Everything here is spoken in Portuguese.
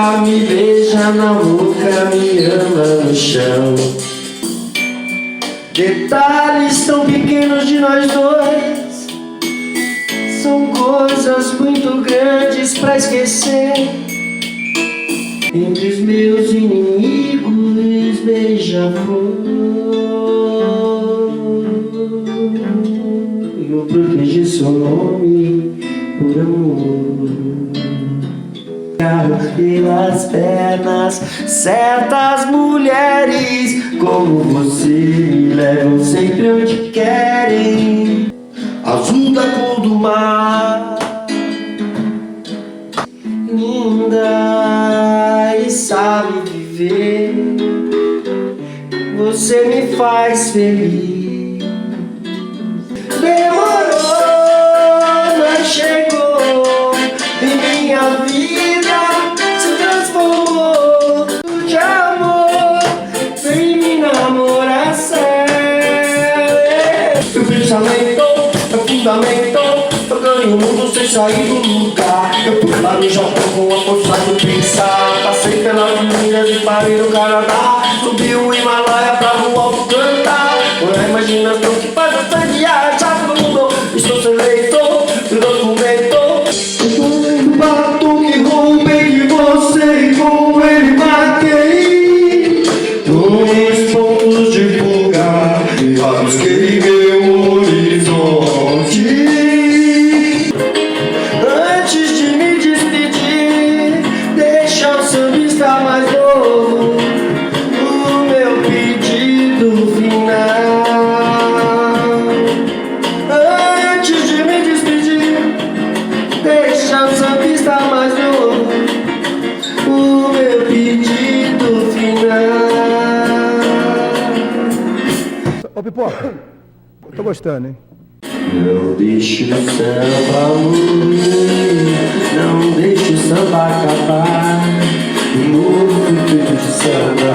samba, me beija na boca, me ama no chão. Detalhes tão pequenos de nós dois são coisas muito grandes pra esquecer. Entre os meus inimigos, beija-flor, eu protegi seu nome por amor. Pelas pernas, certas mulheres como você me levam sempre onde querem. Azul da cor do mar, linda e sabe viver. Você me faz feliz. Demorou, mas chegou em minha vida, se transformou de amor, vem me namorar sério. Meu pensamento é fundamento, eu ganho o mundo sem sair do lugar. Eu fui lá no Japão com a força do pensar, passei pelas meninas e parei no Canadá. Subi o Himalaia pra no alto cantar, com a imaginação que faz você viajar pelo mundo. Estou seleito, me documento. Do batom que roubei de você e com ele marquei 2 pontos de fuga e rabisquei meu horizonte. Antes de me despedir, deixa o sambista mais novo o meu pedido final. Antes de me despedir, deixa o sambista mais novo o meu pedido final. Ô Pipoca, eu tô gostando, hein? Não deixe o samba morrer, não deixe o samba acabar. Um novo intuito de samba